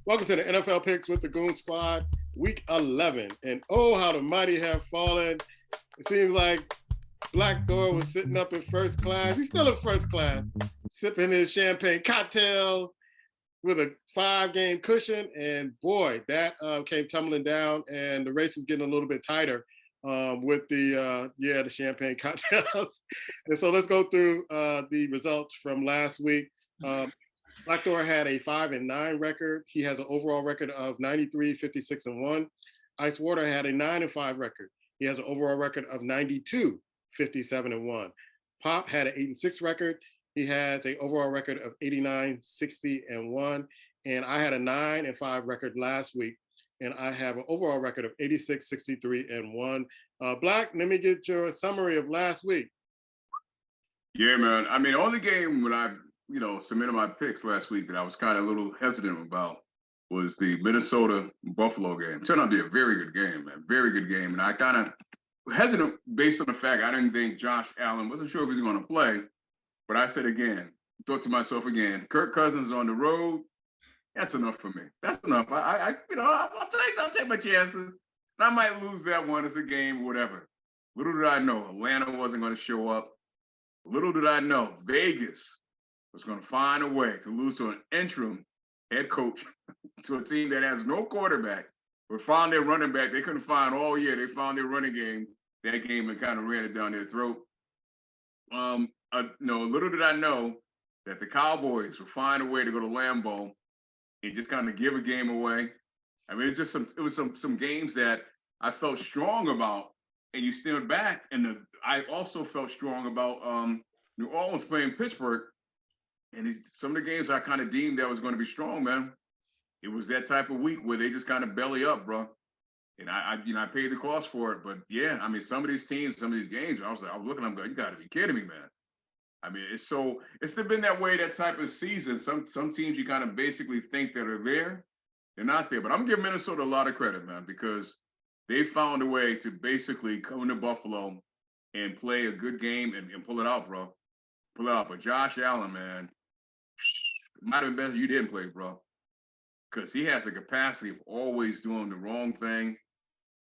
Welcome to the NFL Picks with the Goon Squad, Week 11. And oh, how the mighty have fallen. It seems like Black Thor was sitting up in first class. He's still in first class, sipping his champagne cocktails with a 5-game cushion. And boy, that came tumbling down, and the race is getting a little bit tighter with the champagne cocktails. And so let's go through the results from last week. Black Thor had a 5-9 record. He has an overall record of 93, 56, and 1. Icewater had a 9-5 record. He has an overall record of 92, 57, and 1. Pop had an 8-6 record. He has an overall record of 89, 60, and 1. And I had a 9-5 record last week, and I have an overall record of 86, 63, and 1. Black, let me get your summary of last week. Yeah, man. I mean, the only game when I submitted my picks last week that I was kind of a little hesitant about was the Minnesota-Buffalo game. It turned out to be a very good game, man. Very good game. And I kind of hesitant based on the fact I didn't think Josh Allen, wasn't sure if he was going to play. But I said again, thought to myself again, Kirk Cousins on the road, that's enough for me. That's enough. I'll take my chances. And I might lose that one as a game, whatever. Little did I know Atlanta wasn't going to show up. Little did I know Vegas was going to find a way to lose to an interim head coach to a team that has no quarterback, but found their running back. They couldn't find all year. They found their running game that game and kind of ran it down their throat. Little did I know that the Cowboys would find a way to go to Lambeau and just kind of give a game away. I mean, it was some games that I felt strong about, and you stood back. And I also felt strong about New Orleans playing Pittsburgh. And some of the games I kind of deemed that was going to be strong, man. It was that type of week where they just kind of belly up, bro. And I paid the cost for it. But yeah, I mean, some of these teams, some of these games, I was looking, I'm going, you got to be kidding me, man. I mean, it's been that way, that type of season. Some teams you kind of basically think that are there, they're not there. But I'm giving Minnesota a lot of credit, man, because they found a way to basically come to Buffalo and play a good game and pull it out, bro. Pull it out. But Josh Allen, man, it might have been best you didn't play, bro. Because he has the capacity of always doing the wrong thing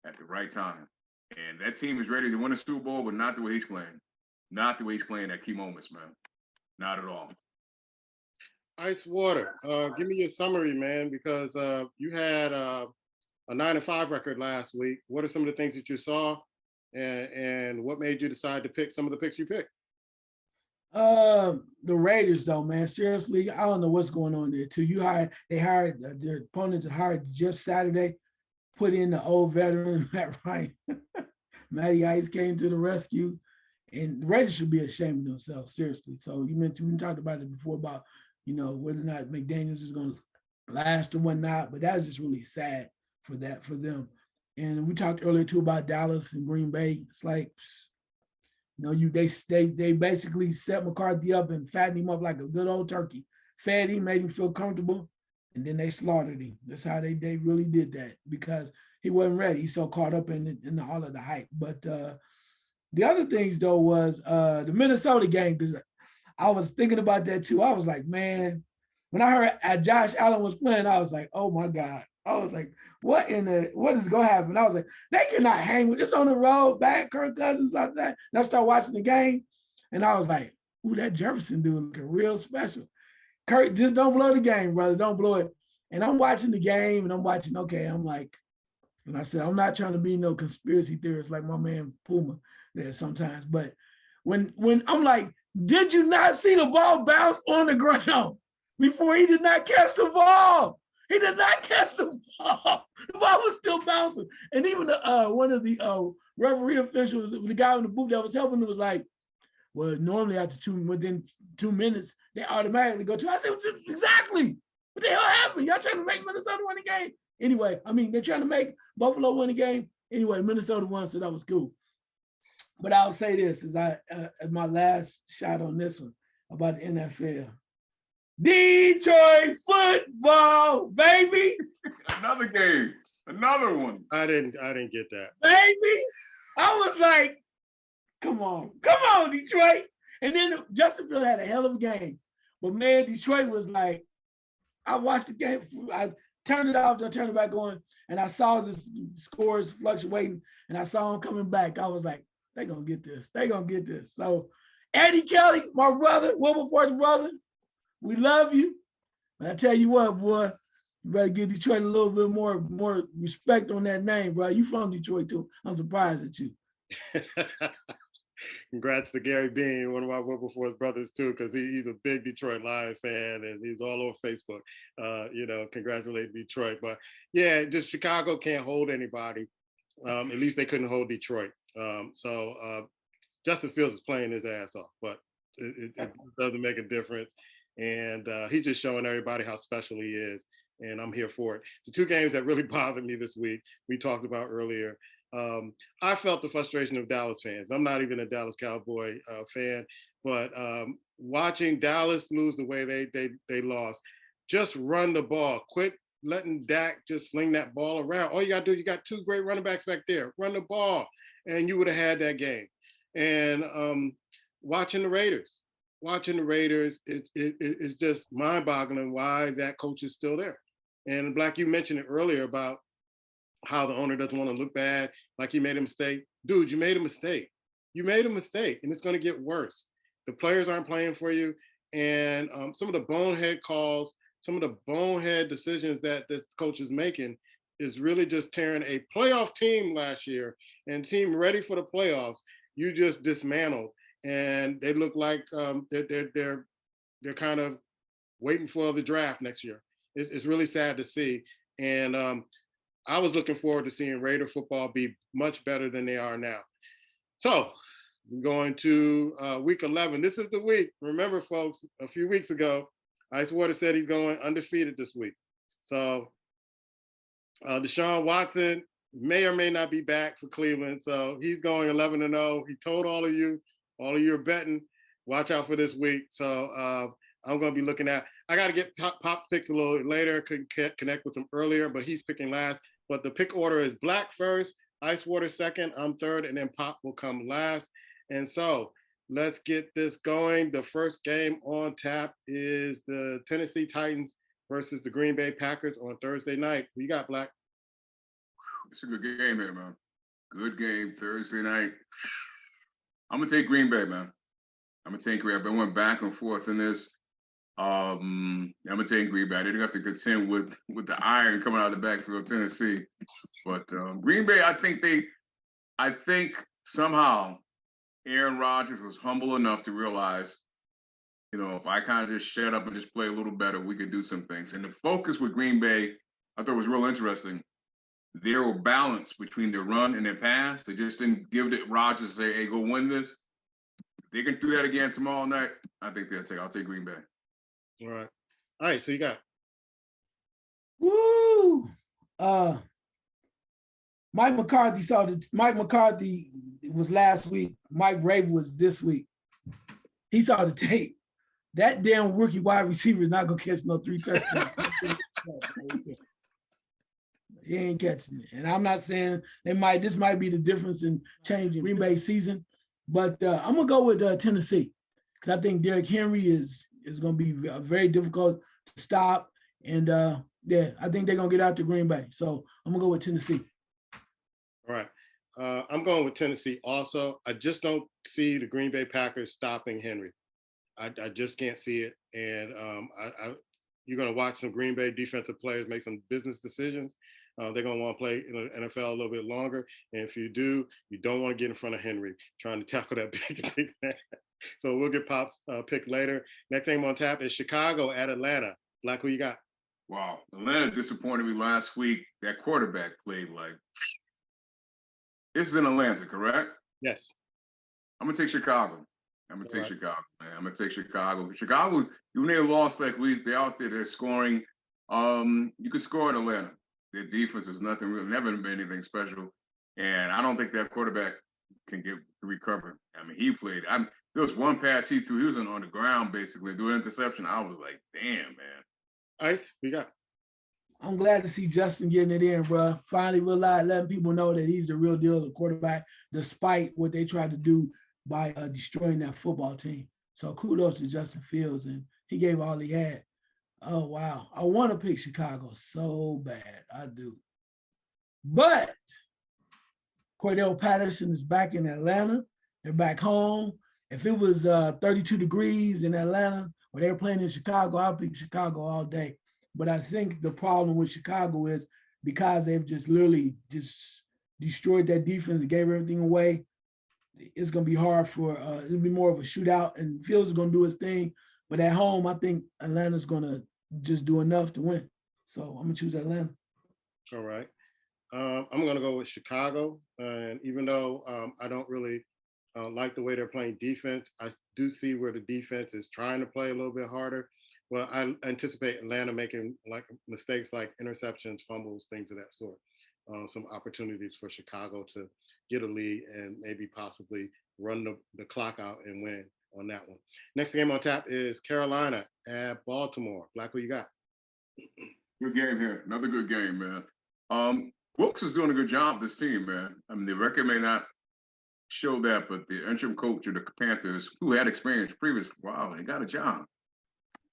at the right time. And that team is ready to win a Super Bowl, but not the way he's playing. Not the way he's playing at key moments, man. Not at all. Icewater, give me your summary, man, because you had a 9-5 record last week. What are some of the things that you saw, and what made you decide to pick some of the picks you picked? The Raiders, though, man. Seriously, I don't know what's going on there. Too, they hired their opponents hired just Saturday, put in the old veteran Matt Ryan. Matty Ice came to the rescue, and the Raiders should be ashamed of themselves. Seriously. So we talked about it before about whether or not McDaniels is going to last or whatnot, but that's just really sad for them. And we talked earlier too about Dallas and Green Bay. It's like, they basically set McCarthy up and fattened him up like a good old turkey. Fed him, made him feel comfortable, and then they slaughtered him. That's how they really did that, because he wasn't ready. He's so caught up in all of the hype. But the other things though was the Minnesota game, because I was thinking about that too. I was like, man, when I heard Josh Allen was playing, I was like, oh my God. I was like, what is going to happen? I was like, they cannot hang with this on the road, back Kirk Cousins like that. And I started watching the game, and I was like, ooh, that Jefferson dude looking real special. Kirk, just don't blow the game, brother. Don't blow it. And I'm watching the game, and I'm watching, okay, I'm like, and I said, I'm not trying to be no conspiracy theorist like my man Puma there sometimes. But when I'm like, did you not see the ball bounce on the ground before he did not catch the ball? He did not catch the ball. The ball was still bouncing. And even one of the referee officials, the guy in the booth that was helping him was like, well, normally within 2 minutes, they automatically go to. I said, exactly. What the hell happened? Y'all trying to make Minnesota win the game? Anyway, I mean, they're trying to make Buffalo win the game. Anyway, Minnesota won, so that was cool. But I'll say this as my last shot on this one about the NFL. Detroit football, baby. Another game, another one. I didn't get that, baby. I was like, come on, Detroit. And then Justin Fields had a hell of a game, but man, Detroit was like, I watched the game. turned it off, then turned it back on, and I saw the scores fluctuating, and I saw them coming back. I was like, they're going to get this. They're going to get this. So Eddie Kelly, my brother, Wilberforce brother, we love you. But I tell you what, boy, you better give Detroit a little bit more respect on that name, bro. You from Detroit too. I'm surprised at you. Congrats to Gary Bean, one of my Wilberforce brothers too, because he's a big Detroit Lions fan and he's all over Facebook. Congratulate Detroit. But yeah, just Chicago can't hold anybody. At least they couldn't hold Detroit. Justin Fields is playing his ass off, but it doesn't make a difference. And he's just showing everybody how special he is. And I'm here for it. The two games that really bothered me this week, we talked about earlier. I felt the frustration of Dallas fans. I'm not even a Dallas Cowboy fan, but watching Dallas lose the way they lost, just run the ball. Quit letting Dak just sling that ball around. All you got to do, you got two great running backs back there. Run the ball, and you would have had that game. And watching the Raiders, it's just mind-boggling why that coach is still there. And Black, you mentioned it earlier about how the owner doesn't want to look bad, like he made a mistake. Dude, you made a mistake. You made a mistake, and it's going to get worse. The players aren't playing for you, and some of the bonehead calls, some of the bonehead decisions that the coach is making is really just tearing a playoff team last year and team ready for the playoffs. You just dismantled, and they look like they're kind of waiting for the draft next year. It's really sad to see, and I was looking forward to seeing Raider football be much better than they are now. So we're going to week 11. This is the week. Remember, folks, a few weeks ago, Icewater said he's going undefeated this week. So Deshaun Watson may or may not be back for Cleveland. So he's going 11-0. He told all of you are betting, watch out for this week. So I'm going to be looking at, I got to get Pop's picks a little later. Couldn't connect with him earlier, but he's picking last. But the pick order is Black first, Icewater second, I'm third, and then Pop will come last. And so let's get this going. The first game on tap is the Tennessee Titans versus the Green Bay Packers on Thursday night. Who you got, Black? It's a good game here, man. Good game Thursday night. I'm going to take Green Bay, man. I'm going to take Green Bay. I went back and forth in this. I'm gonna take Green Bay. I didn't have to contend with the iron coming out of the backfield of Tennessee, but Green Bay. I think somehow Aaron Rodgers was humble enough to realize, if I kind of just shut up and just play a little better, we could do some things. And the focus with Green Bay, I thought was real interesting. They were balanced between their run and their pass. They just didn't give it Rodgers to say, "Hey, go win this." If they can do that again tomorrow night, I think I'll take Green Bay. All right. So you got. Woo! Mike McCarthy was last week. Mike Rabel was this week. He saw the tape. That damn rookie wide receiver is not gonna catch no 3 touchdowns. He ain't catching it. And I'm not saying this might be the difference in changing Green Bay season, but I'm gonna go with Tennessee because I think Derrick Henry is going to be very difficult to stop. And I think they're going to get out to Green Bay. So I'm going to go with Tennessee. All right. I'm going with Tennessee also. I just don't see the Green Bay Packers stopping Henry. I just can't see it. And you're going to watch some Green Bay defensive players make some business decisions. They're going to want to play in the NFL a little bit longer. And if you do, you don't want to get in front of Henry trying to tackle that big man. So we'll get Pop's pick later. Next thing on tap is Chicago at Atlanta. Black, who you got? Wow. Atlanta disappointed me last week. That quarterback played like. This is in Atlanta, correct? Yes. I'm going to take Chicago. Chicago, man. I'm going to take Chicago. Chicago, when they lost like week, they're out there, they're scoring. You can score in Atlanta. Their defense is nothing real, never been anything special. And I don't think that quarterback can recover. I mean, he played. There was one pass he threw. He was on the ground basically doing interception. I was like, damn, man. Ice, we got. I'm glad to see Justin getting it in, bro. Finally realized, letting people know that he's the real deal, the quarterback, despite what they tried to do by destroying that football team. So kudos to Justin Fields, and he gave all he had. Oh, wow. I want to pick Chicago so bad. I do. But Cordell Patterson is back in Atlanta. They're back home. If it was 32 degrees in Atlanta or they were playing in Chicago, I'll pick Chicago all day. But I think the problem with Chicago is because they've just literally just destroyed that defense and gave everything away, it's going to be hard for, it'll be more of a shootout, and Fields is going to do his thing. But at home, I think Atlanta's going to just do enough to win. So I'm going to choose Atlanta. All right. I'm going to go with Chicago. And even though I don't really like the way they're playing defense, I do see where the defense is trying to play a little bit harder. Well, I anticipate Atlanta making like mistakes like interceptions, fumbles, things of that sort. Some opportunities for Chicago to get a lead and maybe possibly run the clock out and win on that one. Next game on tap is Carolina at Baltimore. Black, who you got? Good game here. Another good game, man. Brooks is doing a good job with this team, man. I mean, the record may not show that, but the interim coach of the Panthers, who had experience previously, wow, he got a job.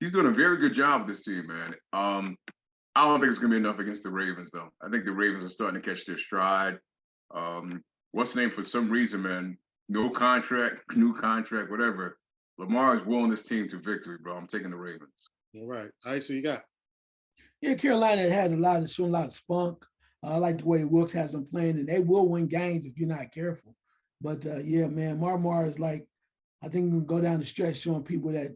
He's doing a very good job with this team, man. I don't think it's going to be enough against the Ravens, though. I think the Ravens are starting to catch their stride. What's the name? For some reason, man, no contract, new contract, whatever. Lamar is willing this team to victory, bro. I'm taking the Ravens. All right. All right, so you got? Yeah, Carolina has showing a lot of spunk. I like the way Wilkes has them playing, and they will win games if you're not careful. But yeah, man, Mar is like, I think going to go down the stretch showing people that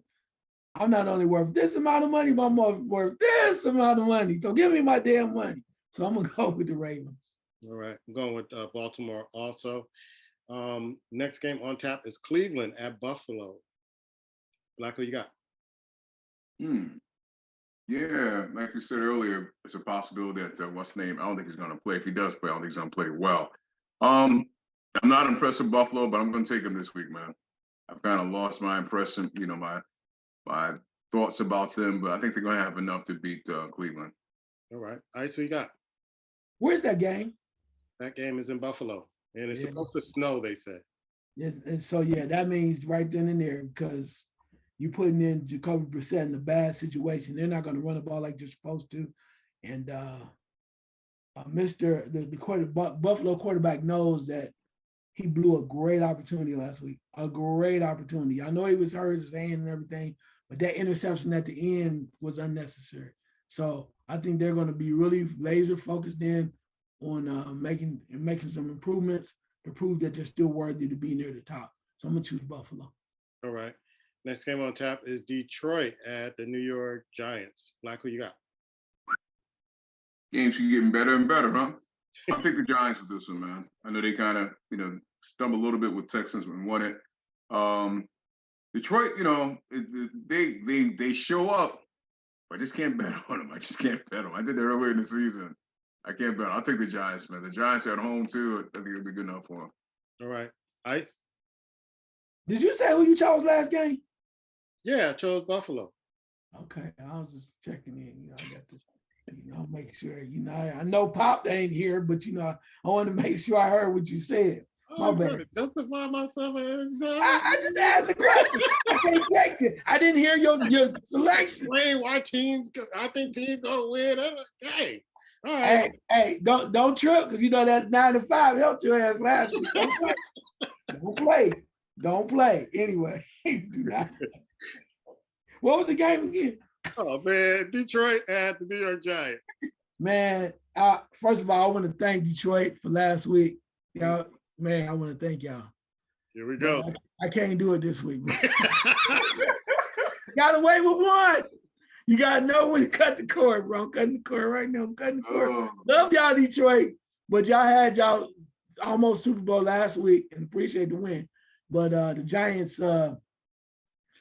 I'm not only worth this amount of money, but I'm worth this amount of money. So give me my damn money. So I'm going to go with the Ravens. All right. I'm going with Baltimore also. Next game on tap is Cleveland at Buffalo. Black, who you got? Yeah, like you said earlier, it's a possibility that what's the name? I don't think he's going to play. If he does play, I don't think he's going to play well. I'm not impressed with Buffalo, but I'm going to take him this week, man. I've kind of lost my impression, my thoughts about them, but I think they're going to have enough to beat Cleveland. All right. All right, so you got? Where's that game? That game is in Buffalo, and it's supposed to snow, they said. Yes, and so, yeah, that means right then and there, because you're putting in Jacoby Brissett in a bad situation. They're not going to run the ball like they're supposed to. And Buffalo quarterback knows that he blew a great opportunity last week, a great opportunity. I know he was hurt his hand and everything, but that interception at the end was unnecessary. So I think they're going to be really laser focused in on making some improvements to prove that they're still worthy to be near the top. So I'm going to choose Buffalo. All right. Next game on tap is Detroit at the New York Giants. Black, who you got? Games keep getting better and better, huh? I'll take the Giants with this one, man. I know they kind of, stumbled a little bit with Texans and won it. Detroit, they show up. I just can't bet on them. I just can't bet them. I did that earlier in the season. I can't bet. I'll take the Giants, man. The Giants are at home, too. I think it'll be good enough for them. All right. Ice? Did you say who you chose last game? Yeah, I chose Buffalo. Okay. I was just checking in. I got this. Make sure, I know Pop ain't here, but, I want to make sure I heard what you said. My bad. To justify myself. I just asked a question. I can't take it. I didn't hear your selection. Why teams? I think teams gonna win. Hey, all right. Hey, don't trip, because that 9-5 helped your ass last week. Don't play. Anyway, do not. What was the game again? Oh man, Detroit at the New York Giants. Man, first of all, I want to thank Detroit for last week. Y'all, man, I want to thank y'all. Here we go. I can't do it this week. Got away with one. You gotta know when to cut the cord, bro. I'm cutting the cord right now. I'm cutting the cord. Love y'all, Detroit, but y'all had y'all almost Super Bowl last week, and appreciate the win. But the Giants, the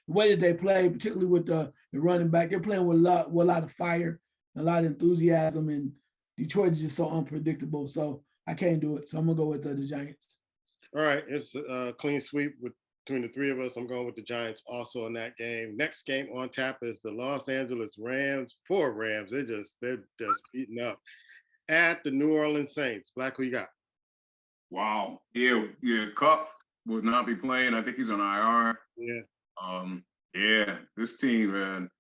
way that they play, particularly with the running back, they're playing with a lot of fire, a lot of enthusiasm, and Detroit is just so unpredictable. So I can't do it. So I'm gonna go with the Giants. All right, it's a clean sweep between the three of us. I'm going with the Giants also in that game. Next game on tap is the Los Angeles Rams. Poor Rams, they're just beating up at the New Orleans Saints. Black, who you got? Wow, yeah, Cup will not be playing. I think he's on IR. Yeah. Yeah, this team, man.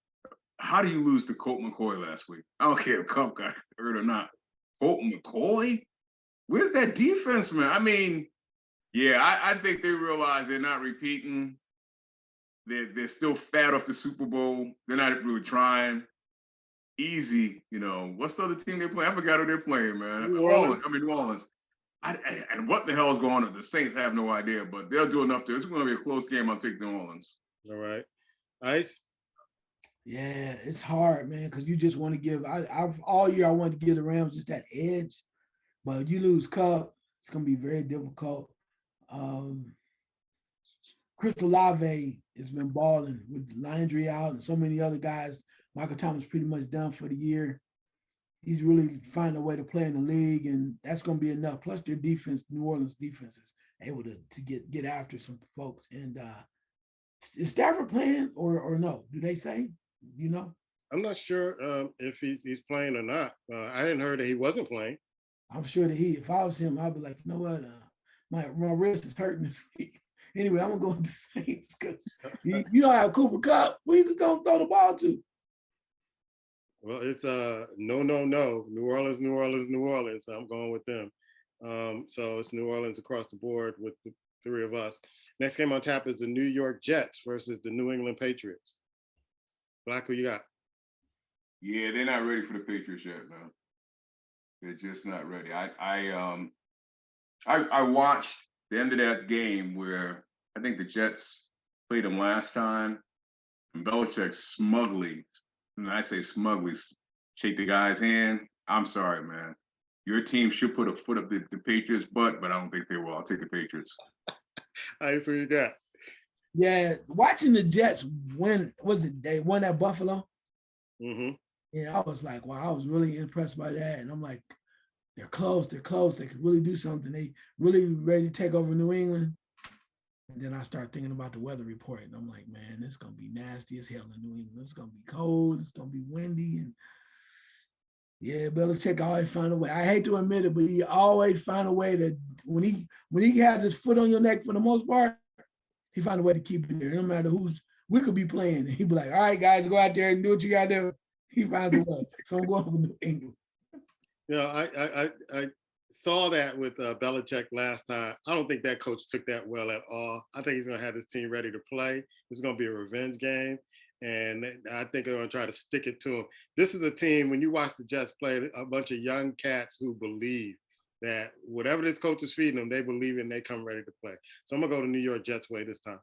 how do you lose to Colt McCoy last week? I don't care if Cup got hurt or not. Colt McCoy? Where's that defense, man? I mean, yeah, I think they realize they're not repeating. They're still fat off the Super Bowl. They're not really trying. Easy, what's the other team they're playing? I forgot who they're playing, man. New Orleans. New Orleans. And what the hell is going on? The Saints have no idea, but they'll do enough to. It's going to be a close game. I'll take New Orleans. All right. Ice? Yeah, it's hard, man, because you just want to give. I've all year I wanted to give the Rams just that edge, but you lose Cup, it's going to be very difficult. Chris Olave has been balling with Landry out and so many other guys. Michael Thomas pretty much done for the year. He's really finding a way to play in the league, and that's going to be enough. Plus, their defense, New Orleans defense, is able to get after some folks. And is Stafford playing or no? Do they say? I'm not sure if he's playing or not. I didn't heard that he wasn't playing. I'm sure that if I was him, I'd be like, you know what? My wrist is hurting this week. Anyway, I'm going to go with the Saints because you don't have Cooper Kupp. Who you going to throw the ball to? Well, it's no. New Orleans. So I'm going with them. So it's New Orleans across the board with the three of us. Next game on tap is the New York Jets versus the New England Patriots. Black, who you got? Yeah, they're not ready for the Patriots yet, man. They're just not ready. I watched the end of that game where I think the Jets played them last time, and Belichick smugly, and I say smugly, shake the guy's hand. I'm sorry, man. Your team should put a foot up the Patriots' butt, but I don't think they will. I'll take the Patriots. All right, so you got? Yeah, watching the Jets win, they won at Buffalo? Mm-hmm. Yeah, I was like, wow, I was really impressed by that. And I'm like, they're close. They could really do something. They really ready to take over New England. And then I start thinking about the weather report. And I'm like, man, it's going to be nasty as hell in New England. It's going to be cold. It's going to be windy. And yeah, Belichick always find a way. I hate to admit it, but he always find a way that when he has his foot on your neck for the most part, he find a way to keep it there. No matter we could be playing. He'd be like, all right, guys, go out there and do what you got to do. He finds a way. So I'm going with New England. I saw that with Belichick last time. I don't think that coach took that well at all. I think he's going to have his team ready to play. It's going to be a revenge game. And I think they're going to try to stick it to him. This is a team, when you watch the Jets play, a bunch of young cats who believe that whatever this coach is feeding them, they believe in, they come ready to play. So I'm going to go to New York Jets way this time.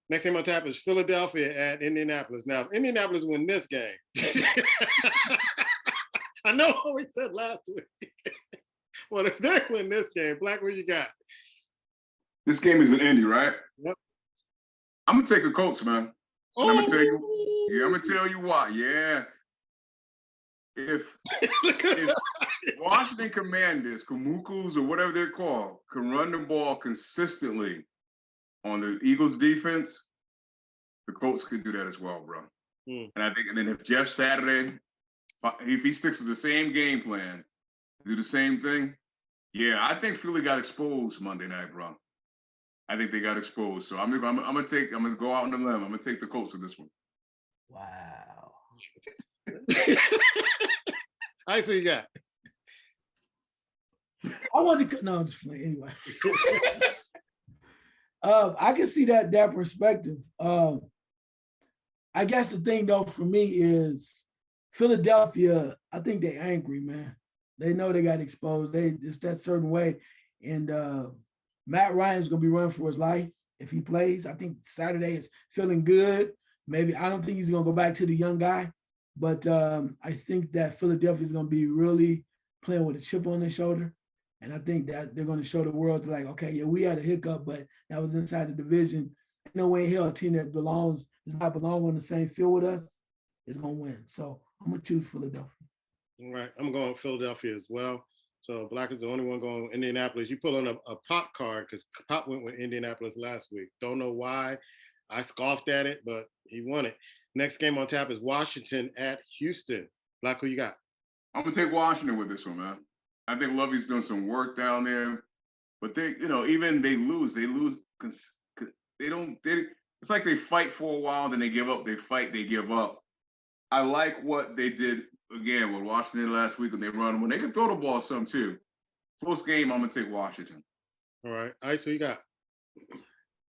Next game on tap is Philadelphia at Indianapolis. Now, if Indianapolis win this game, I know what we said last week. Well, if they win this game, Black, what you got? This game is in Indy, right? Yep. I'm going to take the Colts, man. Oh. I'm gonna tell you why. Yeah. If Washington Commanders, Kamukus, or whatever they're called, can run the ball consistently on the Eagles defense, the Colts could do that as well, bro. And then if Jeff Saturday, if he sticks with the same game plan, do the same thing, yeah, I think Philly got exposed Monday night, bro. I think they got exposed. So I'm gonna go out on the limb. I'm gonna take the Colts with this one. Wow. I see you got. I want to no, I'm just playing anyway. I can see that perspective. I guess the thing though for me is Philadelphia. I think they're angry, man. They know they got exposed. It's that certain way, and Matt Ryan's going to be running for his life if he plays. I think Saturday is feeling good. Maybe I don't think he's going to go back to the young guy, but I think that Philadelphia is going to be really playing with a chip on their shoulder. And I think that they're going to show the world like, okay, yeah, we had a hiccup, but that was inside the division. No way in hell a team that does not belong on the same field with us is going to win. So I'm going to choose Philadelphia. All right. I'm going with Philadelphia as well. So Black is the only one going with Indianapolis. You pull on a Pop card because Pop went with Indianapolis last week. Don't know why. I scoffed at it, but he won it. Next game on tap is Washington at Houston. Black, who you got? I'm going to take Washington with this one, man. I think Lovey's doing some work down there. But even they lose because it's like they fight for a while, then they give up. They fight, they give up. I like what they did again with Washington last week when they run. When they can throw the ball some too. First game, I'm gonna take Washington. All right. Ice, who you got?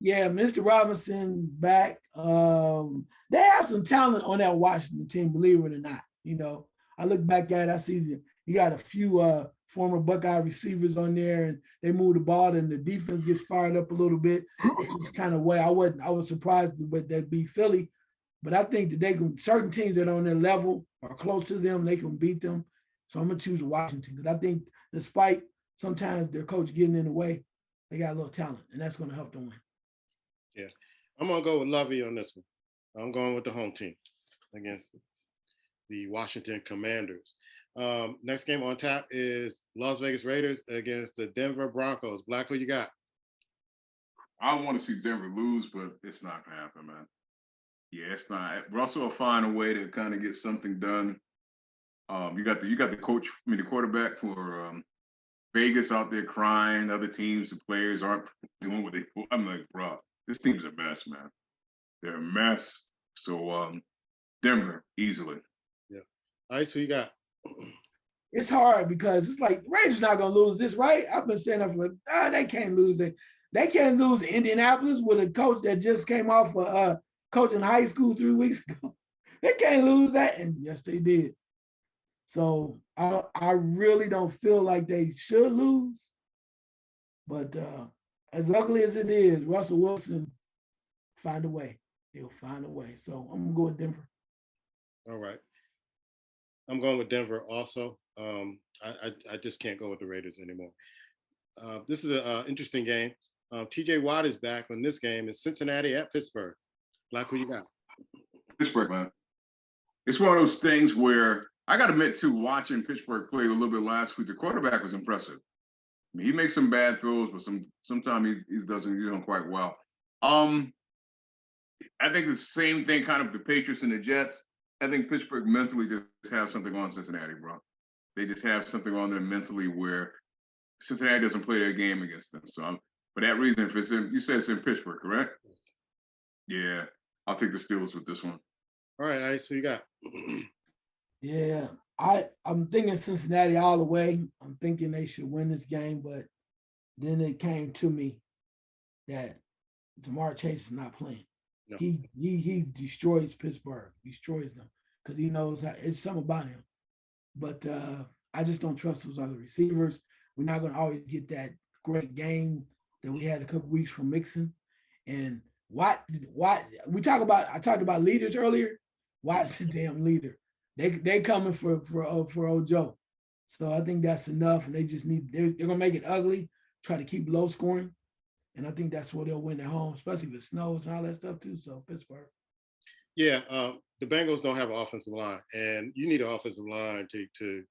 Yeah, Mr. Robinson back. They have some talent on that Washington team, believe it or not. You know, I look back at it, I see you got a few former Buckeye receivers on there, and they move the ball, and the defense gets fired up a little bit. Which kind of way I was surprised with that beat Philly, but I think that they can certain teams that are on their level or close to them, they can beat them. So I'm gonna choose Washington because I think despite sometimes their coach getting in the way, they got a little talent, and that's going to help them win. Yeah, I'm gonna go with Lovey on this one. I'm going with the home team against the Washington Commanders. Next game on tap is Las Vegas Raiders against the Denver Broncos. Black, who you got? I want to see Denver lose, but it's not gonna happen, man. Yeah, it's not. Russell will find a way to kind of get something done. You got the coach, the quarterback for Vegas out there crying. Other teams, the players aren't doing what they. I'm like, bro, this team's a mess, man. They're a mess. So Denver easily. Yeah. Ice, who you got? It's hard because it's like Raiders not gonna lose this, right? I've been saying that for they can't lose it. They can't lose Indianapolis with a coach that just came off of coaching high school 3 weeks ago. They can't lose that, and yes, they did. So I really don't feel like they should lose. But as ugly as it is, Russell Wilson find a way. He'll find a way. So I'm gonna go with Denver. All right. I'm going with Denver also. I just can't go with the Raiders anymore. This is an interesting game. TJ Watt is back on this game. It's Cincinnati at Pittsburgh. Black, who you got? Pittsburgh, man. It's one of those things where I got to admit, too, watching Pittsburgh play a little bit last week, the quarterback was impressive. I mean, he makes some bad throws, but sometimes he's doing quite well. I think the same thing, kind of the Patriots and the Jets. I think Pittsburgh mentally just have something on Cincinnati, bro. They just have something on them mentally where Cincinnati doesn't play their game against them. So for that reason, if you said it's in Pittsburgh, correct? Yeah, I'll take the Steelers with this one. All right, Ice, who you got? Yeah, I'm thinking Cincinnati all the way. I'm thinking they should win this game, but then it came to me that Jamar Chase is not playing. No. He destroys Pittsburgh, destroys them because he knows it's something about him. But I just don't trust those other receivers. We're not going to always get that great game that we had a couple weeks from Mixon. And I talked about leaders earlier. Watt's a damn leader. They coming for old Joe. So I think that's enough. And they just they're gonna make it ugly, try to keep low scoring. And I think that's where they'll win at home, especially if it snows and all that stuff too. So Pittsburgh. Yeah, the Bengals don't have an offensive line, and you need an offensive line to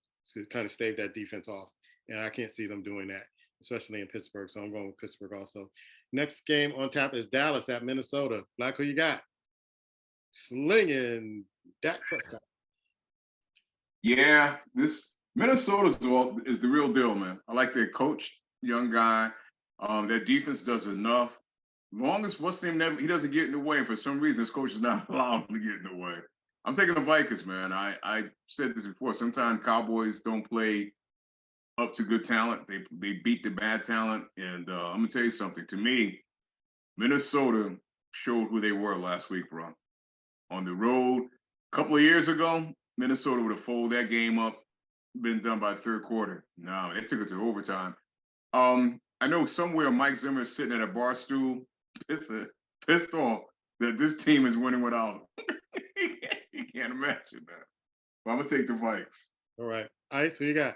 kind of stave that defense off. And I can't see them doing that, especially in Pittsburgh. So I'm going with Pittsburgh also. Next game on tap is Dallas at Minnesota. Black, who you got? Slinging Dak Prescott. Yeah, this Minnesota is the real deal, man. I like their coach, young guy. Their defense does enough. Long as what's his name, he doesn't get in the way. And for some reason, his coach is not allowing him to get in the way. I'm taking the Vikings, man. I said this before. Sometimes Cowboys don't play up to good talent. They beat the bad talent. And I'm gonna tell you something. To me, Minnesota showed who they were last week, bro. On the road, a couple of years ago, Minnesota would have folded that game up, been done by third quarter. No, they took it to overtime. I know somewhere Mike Zimmer is sitting at a bar stool, pissed off that this team is winning without him. He can't imagine that. But I'm gonna take the Vikes. All right, Ice, who you got?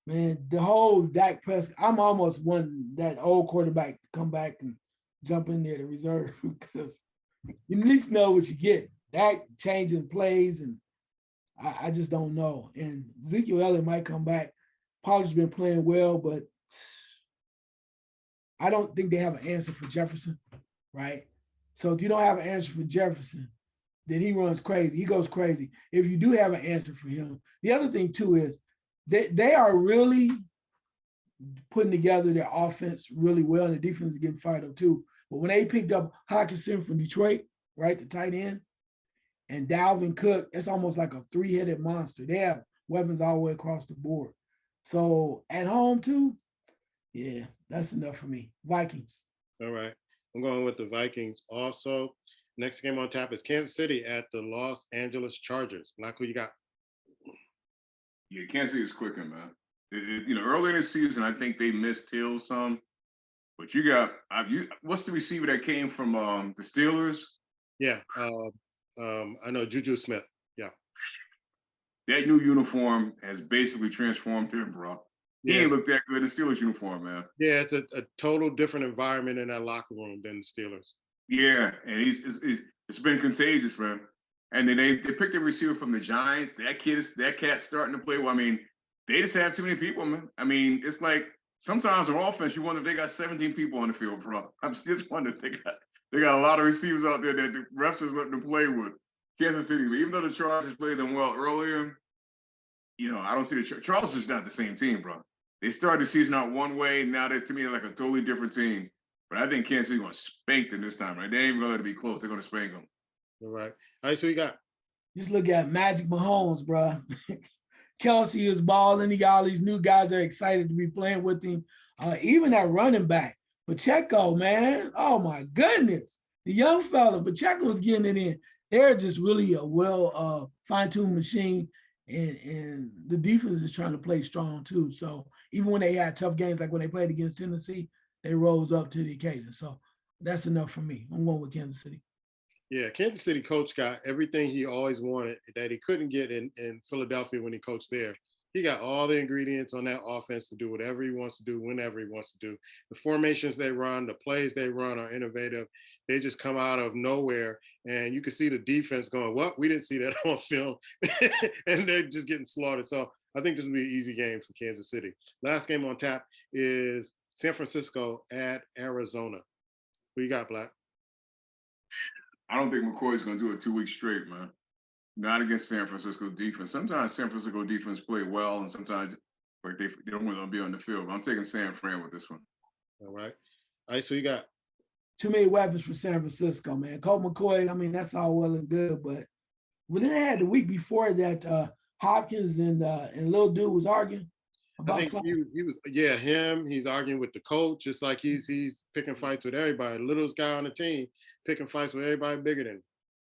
Man, the whole Dak Prescott, I'm almost wanting that old quarterback to come back and jump in there to reserve because you at least know what you get. Dak changing plays, and I just don't know. And Ezekiel Elliott might come back. Pollard's been playing well, but I don't think they have an answer for Jefferson, right? So if you don't have an answer for Jefferson, then he runs crazy. He goes crazy. If you do have an answer for him, the other thing too is they are really putting together their offense really well, and the defense is getting fired up too. But when they picked up Hawkinson from Detroit, right, the tight end, And Dalvin Cook, it's almost like a three-headed monster. They have weapons all the way across the board. So at home too, yeah, that's enough for me. Vikings. All right. I'm going with the Vikings also. Next game on tap is Kansas City at the Los Angeles Chargers. Black, who you got? Yeah, Kansas City is quicker, man. Early in the season, I think they missed Hill some. But what's the receiver that came from the Steelers? Yeah, I know Juju Smith. Yeah. That new uniform has basically transformed him, bro. He ain't looked that good in the Steelers uniform, man. Yeah, it's a total different environment in that locker room than the Steelers. Yeah, and it's been contagious, man. And then they picked a receiver from the Giants. That cat's starting to play. Well, I mean, they just have too many people, man. I mean, it's like sometimes on offense, you wonder if they got 17 people on the field, bro. I'm just wondering if they got a lot of receivers out there that the refs just letting them play with. Kansas City, even though the Chargers played them well earlier, I don't see the Chargers is not the same team, bro. They started the season out one way, and now they're to me like a totally different team. But I think Kansas City going to spank them this time, right? They ain't even going to be close. They're going to spank them. All right. All right, so you got? Just look at Magic Mahomes, bro. Kelsey is balling. He got all these new guys that are excited to be playing with him. Even at running back, Pacheco, man. Oh, my goodness. The young fella, Pacheco is getting it in. They're just really a well fine-tuned machine, and the defense is trying to play strong too. So even when they had tough games, like when they played against Tennessee, they rose up to the occasion. So that's enough for me. I'm going with Kansas City. Yeah, Kansas City coach got everything he always wanted that he couldn't get in Philadelphia when he coached there. He got all the ingredients on that offense to do whatever he wants to do, whenever he wants to do. The formations they run, the plays they run are innovative. They just come out of nowhere, and you can see the defense going, "What? We didn't see that on film," and they're just getting slaughtered. So I think this will be an easy game for Kansas City. Last game on tap is San Francisco at Arizona. Who you got, Black? I don't think McCoy's going to do it 2 weeks straight, man. Not against San Francisco defense. Sometimes San Francisco defense play well, and sometimes like they don't want to be on the field. But I'm taking San Fran with this one. All right. All right, so you got? Too many weapons for San Francisco, man. Colt McCoy, I mean, that's all well and good, but when they had the week before that, Hopkins and little dude was arguing about I think something. he was, him. He's arguing with the coach, just like he's picking fights with everybody. The littlest guy on the team picking fights with everybody bigger than him.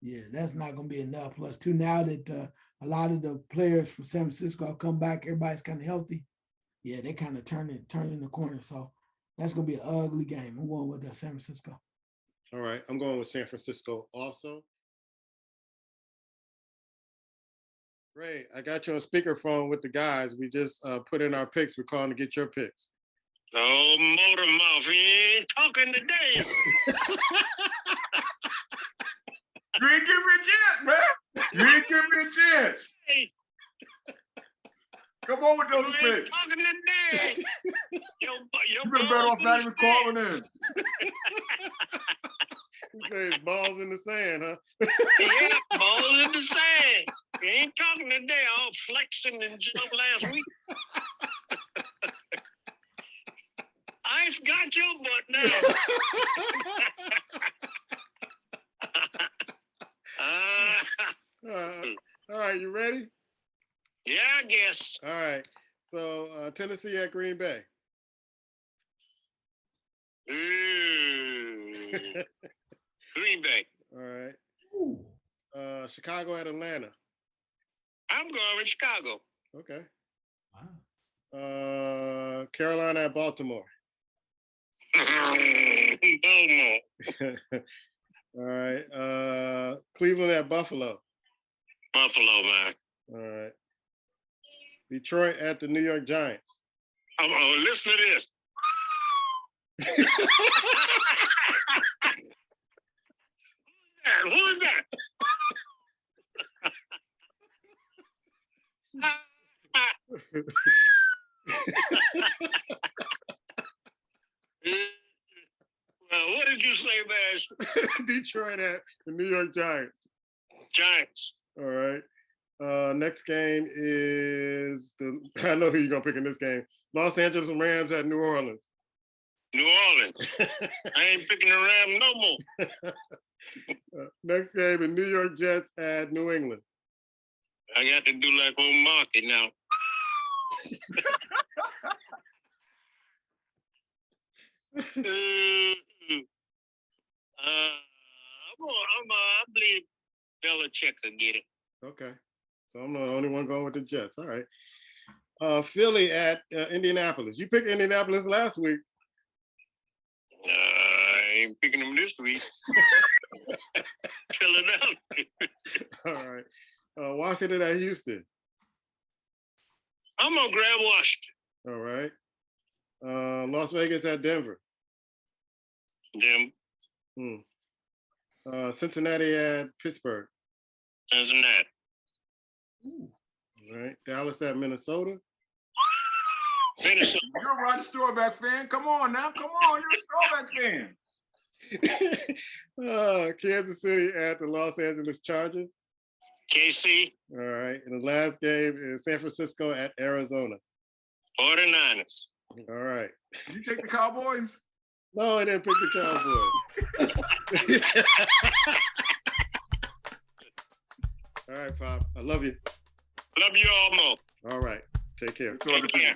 Yeah, that's not going to be enough. Plus, too, now that a lot of the players from San Francisco have come back, everybody's kind of healthy. Yeah, they kind of turning the corner. So that's going to be an ugly game. I'm going with San Francisco. All right, I'm going with San Francisco also. Great, I got you on speakerphone with the guys. We just put in our picks. We're calling to get your picks. Oh, motor mouth, you ain't talking today. You ain't giving me a chance, man. You ain't giving me a chance. Hey. Come on with those You ain't picks. talking today. You could have better off not even calling in. You say it's balls in the sand, huh? Yeah, balls in the sand. You ain't talking today. All flexing and jump last week. Ice got your butt now. All right, you ready? Yeah, I guess. All right. So Tennessee at Green Bay. Green Bay. All right. Chicago at Atlanta. I'm going with Chicago. Okay. Wow. Carolina at Baltimore. Baltimore. All right. Cleveland at Buffalo. Buffalo, man. All right. Detroit at the New York Giants. Oh, listen to this. Who's that? Well, what did you say, Bash? Detroit at the New York Giants. Giants. All right. Next game is I know who you're gonna pick in this game. Los Angeles Rams at New Orleans. New Orleans. I ain't picking the Rams no more. Next game, the New York Jets at New England. I got to do like old Marky now. I believe Belichick will get it. Okay. So I'm the only one going with the Jets. All right. Philly at Indianapolis. You picked Indianapolis last week. I ain't picking them this week. Philadelphia. All right. Washington at Houston. I'm going to grab Washington. All right. Las Vegas at Denver. Them. Cincinnati at Pittsburgh. Cincinnati. All right. Dallas at Minnesota. Minnesota. You're a Roger Staubach fan. Come on now. Come on. You're a Staubach fan. Kansas City at the Los Angeles Chargers. KC. All right. And the last game is San Francisco at Arizona. 49ers. All right. Did you take the Cowboys? No, I didn't pick the Cowboys. All right, Pop. I love you. Love you all more. All right. Take care. Talking to you.